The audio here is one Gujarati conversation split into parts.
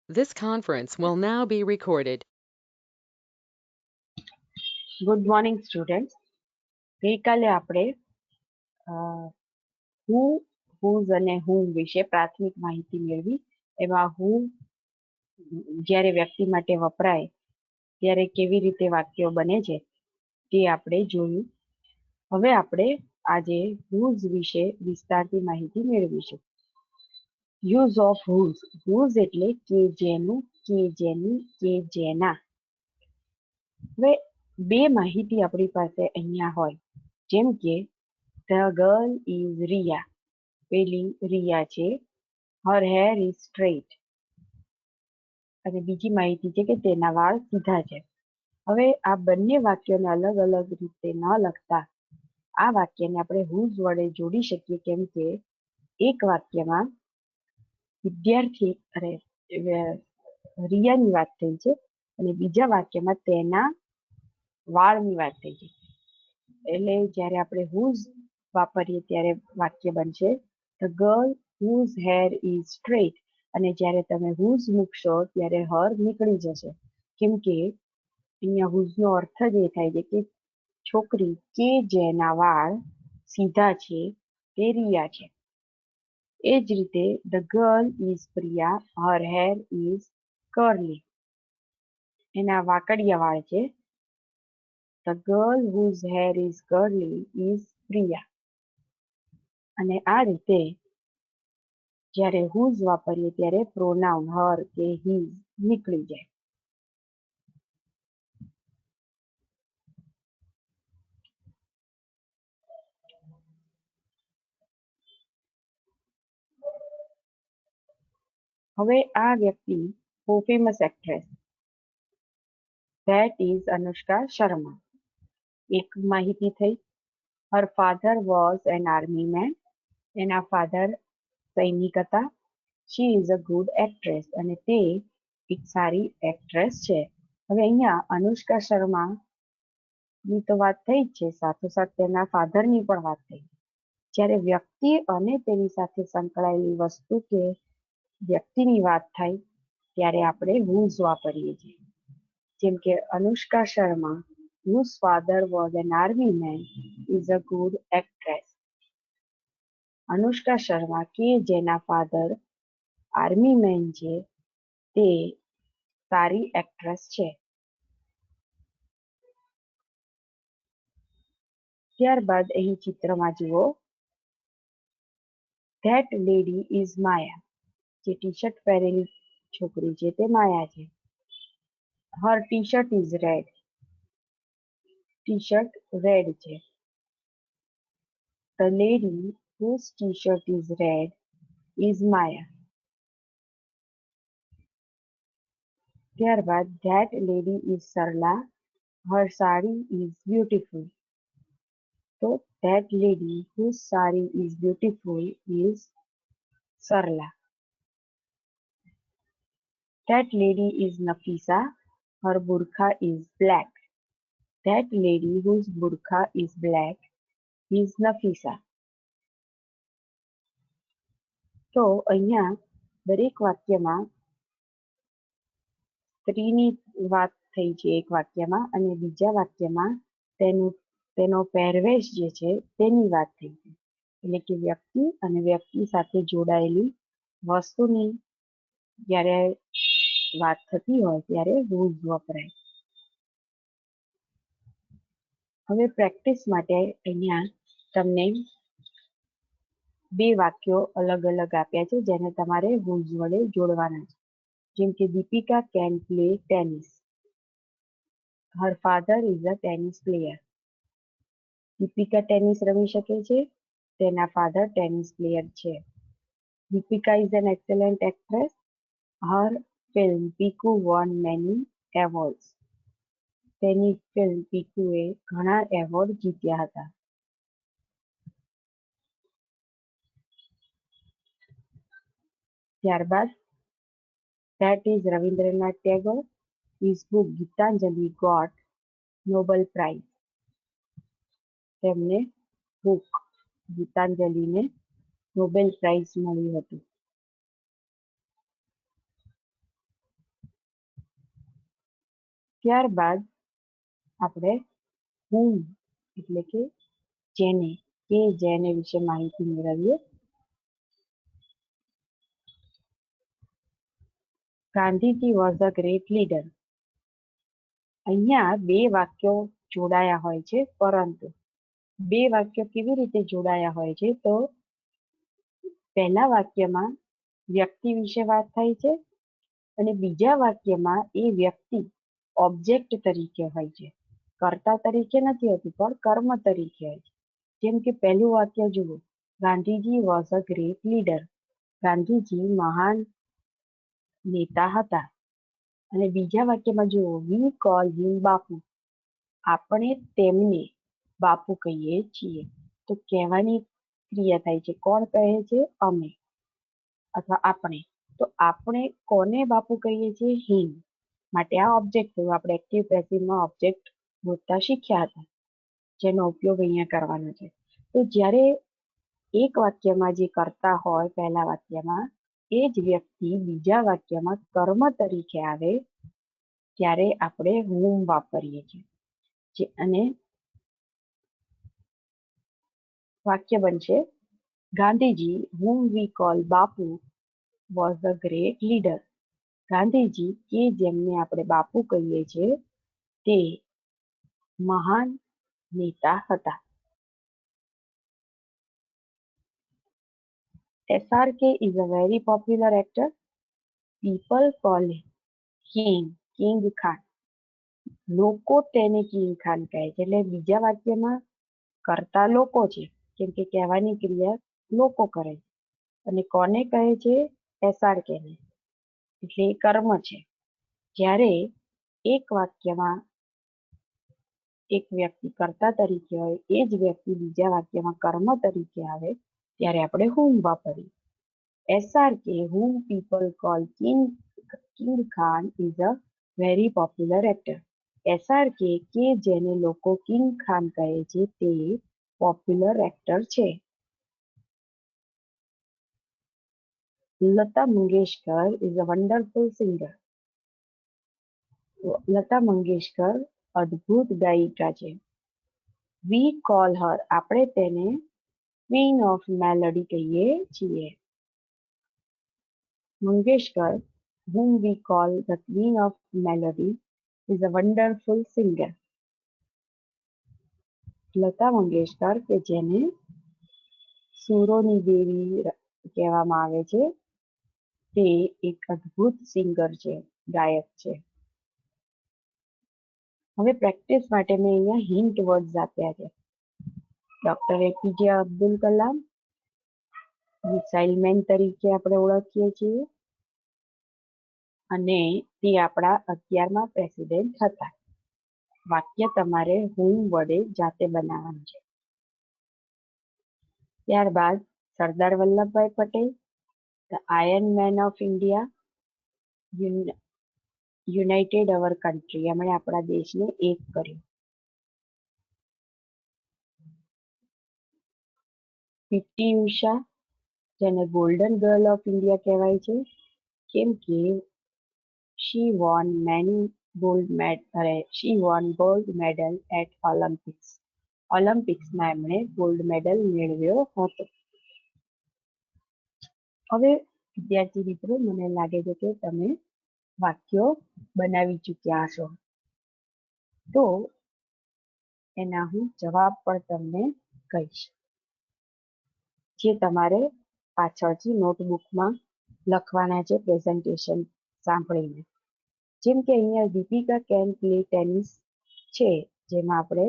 This conference will now be recorded. Good morning students. ગઈકાલે આપણે હું, હુઝ અને હુમ વિશે પ્રાથમિક માહિતી મેળવી. એમાં હું જ્યારે વ્યક્તિ માટે વપરાય ત્યારે કેવી રીતે વાક્યો બને છે તે આપણે જોયું. હવે આપણે આજે હુઝ વિશે વિસ્તારથી માહિતી મેળવીશું. Use of whose. હુઝ એટલે કે જેનું, કે જેની, કે જેના. હવે બે માહિતી આપણી પાસે અહીંયા હોય, જેમ કે ધ ગર્લ ઇઝ રિયા, પેલી રિયા છે. હર હેર ઇઝ સ્ટ્રેટ, અને બીજી માહિતી છે કે તેના વાળ સીધા છે. હવે આ બંને વાક્યોને અલગ અલગ રીતે ન લખતા આ વાક્યને આપણે હુઝ વડે જોડી શકીએ, કેમ કે એક વાક્યમાં વિદ્યાર્થી અરે રિયાની વાત થઈ છે અને બીજા વાક્યમાં તેના વાળની વાત થઈ છે. એટલે જ્યારે આપણે હુઝ વાપરીએ ત્યારે વાક્ય બનશે the girl whose hair is straight, અને જ્યારે તમે હુઝ મૂકશો ત્યારે હર નીકળી જશે, કેમ કે અહીંયા હુઝનો અર્થ જ એ થાય છે કે છોકરી કે જેના વાળ સીધા છે તે રિયા છે. એ જ રીતે the girl is Priya, her hair is curly, એના વાકડિયા વાળ છે. The girl whose hair is curly is Priya. અને આ રીતે જ્યારે હુઝ વાપરીએ ત્યારે પ્રોનાઉન હર કે હીઝ નીકળી જાય. હવે આ વ્યક્તિ બહુ famous actress, that is Anushka Sharma. એક માહિતી થઈ. Her father was an army man, એના ફાધર સૈનિક હતા. She is a good actress, અને તે એક સારી એક્ટ્રેસ છે. હવે અહીંયા અનુષ્કા શર્મા ની તો વાત થઈ જ છે, સાથોસાથ તેના ફાધરની પણ વાત થઈ. જ્યારે વ્યક્તિ અને તેની સાથે સંકળાયેલી વસ્તુ કે વ્યક્તિની વાત થાય ત્યારે આપણે હુઝ વાપરીએ છીએ. જેમ કે Anushka Sharma whose father was an army man is a good actress. Anushka Sharma કે જેના ફાધર આર્મી મેન છે તે સારી એક્ટ્રેસ છે. ત્યારબાદ અહીં ચિત્રમાં જુઓ, ધેટ લેડી ઇઝ માયા. જે ટી શર્ટ પહેરેલી છોકરી છે તે માયા છે. Her T shirt is red. T shirt red છે. The lady whose t-shirt is red is Maya. ત્યારબાદ that lady is Sarla. Her sari is beautiful. તો that lady whose sari is beautiful is Sarla. That lady is Nafisa. Her burqa is black. That lady whose burqa is black is Nafisa. તો અહીંયા દરેક વાક્યમાં સ્ત્રીની વાત થઈ છે એક વાક્યમાં, અને બીજા વાક્યમાં તેનો પહેરવેશ જે છે તેની વાત થઈ છે. એટલે કે વ્યક્તિ અને વ્યક્તિ સાથે જોડાયેલી વસ્તુની જ્યારે વાત થતી હોય ત્યારે હુઝ વપરાય. હવે પ્રેક્ટિસ માટે અહીંયા તમને બે વાક્યો અલગ અલગ આપ્યા છે જેને તમારે હુઝ વડે જોડવાના છે. જેમ કે Deepika can play tennis. Her father is a tennis player. Deepika tennis રમી શકે છે, તેના ફાધર ટેનિસ પ્લેયર છે. Deepika is an excellent actress. Her film Piku won many awards. તેની ફિલ્મ પીકુએ ઘણા એવોર્ડ જીત્યા હતા. ત્યારબાદ that is Rabindranath Tagore. His book Gitanjali got Nobel Prize. તેમને બુક ગીતાંજલિને નોબેલ પ્રાઇઝ મળ્યું હતું. ત્યારબાદ આપણે whom એટલે કે જેને કે જેને વિશે માહિતી મેળવીએ. Gandhiji was a great leader. અહીંયા બે વાક્યો જોડાયા હોય છે, પરંતુ બે વાક્યો કેવી રીતે જોડાયા હોય છે તો પહેલા વાક્યમાં વ્યક્તિ વિશે વાત થાય છે અને બીજા વાક્યમાં એ વ્યક્તિ ઓબ્જેક્ટ તરીકે હોય છે. કર્તા તરીકે નથી હોતી પણ કર્મ તરીકે હોય છે. જેમ કે પહેલું વાક્ય જુઓ, Gandhiji was a great leader. Gandhiji મહાન નેતા હતા. અને બીજા વાક્યમાં જુઓ, વી કોલ હિમ બાપુ. આપણે તેમને બાપુ કહીએ છીએ. તો કહેવાની ક્રિયા થાય છે. કોણ કહે છે? અમે અથવા આપણે. તો આપણે કોને બાપુ કહીએ છીએ? હિમ. માટે આ ઓબ્જેક્ટ થયું. આપણે એક્ટિવ પેસિવમાં ઓબ્જેક્ટ ગોતતા શીખ્યા હતા, જેનો ઉપયોગ અહીંયા કરવાનો છે. તો જ્યારે એક વાક્યમાં જે કર્તા હોય પહેલા વાક્યમાં, એ જ વ્યક્તિ બીજા વાક્યમાં કર્મ તરીકે આવે ત્યારે આપણે whom વાપરીએ છીએ. અને વાક્ય બનશે, Gandhiji whom we call Bapu was a great leader. Gandhiji કે જેમને આપણે બાપુ કહીએ છીએ તે મહાન નેતા હતા. SRK is a very popular actor. People call him King Khan. લોકો તેને કિંગ ખાન કહે છે. એટલે બીજા વાક્યમાં કરતા લોકો છે, કેમ કે કહેવાની ક્રિયા લોકો કરે છે. અને કોને કહે છે? SRK ને. એટલે એ કર્મ છે. જ્યારે એક વાક્યમાં એક વ્યક્તિ કર્તા તરીકે હોય, એ જ વ્યક્તિ બીજા વાક્યમાં કર્મ તરીકે આવે ત્યારે આપણે whom વાપરીએ. SRK, whom people call King Khan, is a very popular actor. SRK કે જેને લોકો કિંગ ખાન કહે છે તે પોપ્યુલર એક્ટર છે. Lata Mangeshkar is a wonderful singer. Lata Mangeshkar અદ્ભુત ગાયિકા છે. We call her, આપણે તેને ક્વીન ઓફ મેલોડી કહીએ છીએ. Mangeshkar, whom we call the queen of melody, is a wonderful singer. Lata Mangeshkar કે જેને સુરોની દેવી કહેવામાં આવે છે તે એક અદ્ભુત સિંગર છે, ગાયક છે. હવે પ્રેક્ટિસ માટે મેં અહીંયા હિન્ટ વર્ડ્સ આપ્યા છે. Doctor APJ Abdul Kalam missile man તરીકે આપણે ઓળખીએ છીએ અને તે આપણા 11મા પ્રેસિડેન્ટ હતા. વાક્ય તમારે whom વડે જાતે બનાવવાનું છે. ત્યારબાદ Sardar Vallabhbhai Patel, the iron man of India, United our country, એમણે આપણા દેશને એક કર્યું. પીટી ઉષા, જેને ગોલ્ડન ગર્લ ઓફ ઇન્ડિયા કહેવાય છે, કેમ કે she won gold medal at Olympics. ઓલિમ્પિક્સમાં એમણે ગોલ્ડ મેડલ મેળવ્યો હતો. હવે વિદ્યાર્થી મિત્રો, મને લાગે છે કે તમે વાક્યો બનાવી ચૂક્યા હશો. તો એના હું જવાબ પણ તમને કહીશ, જે તમારે પાછળથી નોટબુકમાં લખવાના છે પ્રેઝન્ટેશન સાંભળીને. જેમ કે અહીંયા દીપિકા કેન પ્લે ટેનિસ છે, જેમાં આપણે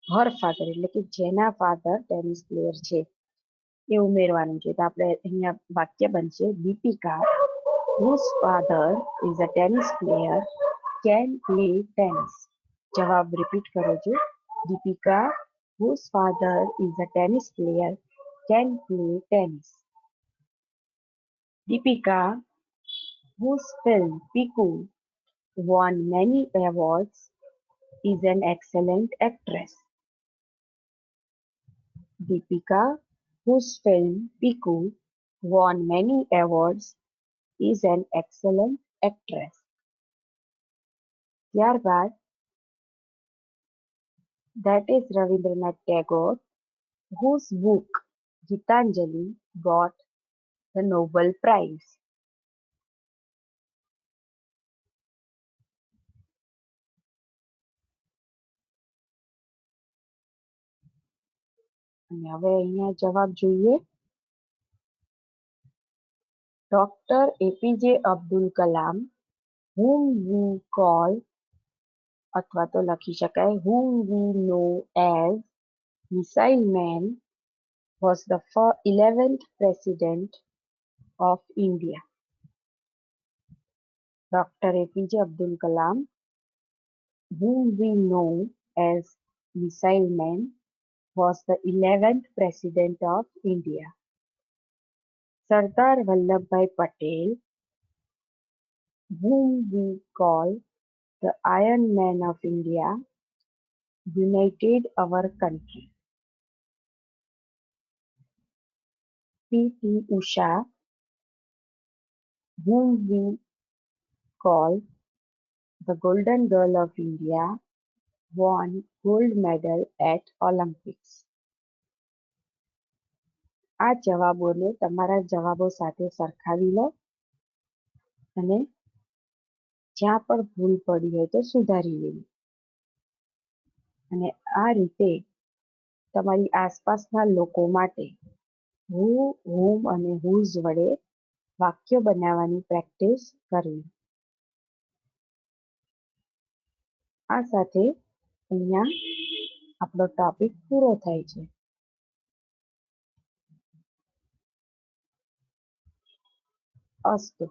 હર ફાધર એટલે કે જેના ફાધર ટેનિસ પ્લેયર છે એ ઉમેરવાનું છે. તો આપણે અહીંયા વાક્ય બનશે, Deepika whose father is a tennis player can play tennis. જવાબ રિપીટ કરો છો, Deepika whose father is a tennis player can play tennis. Deepika, whose film Piku won many awards, is an excellent actress. Deepika, whose film Piku won many awards, is an excellent actress. ત્યારબાદ that is Rabindranath Tagore, whose book Gitanjali got the Nobel Prize. અને હવે અહીંયા જવાબ જોઈએ. Doctor APJ Abdul Kalam, whom we call અથવા તો લખી શકાય whom we know as Missile Man, was the 11th President of India. Dr. APJ Abdul Kalam, whom we know as Missile Man, was the 11th President of India. Sardar Vallabhbhai Patel, whom we call the Iron Man of India, united our country. P.T. Usha, whom we call the Golden Girl of India, won gold medal at Olympics. આ જવાબોને તમારા જવાબો સાથે સરખાવી લો અને જ્યાં પણ ભૂલ પડી હોય તો સુધારી લેવી. અને આ રીતે તમારી આસપાસના લોકો માટે હુ, whom અને whose વડે વાક્યો બનાવવાની પ્રેક્ટિસ કરવી. આ સાથે અહીંયા આપણો ટોપિક પૂરો થાય છે. અસ્તુ.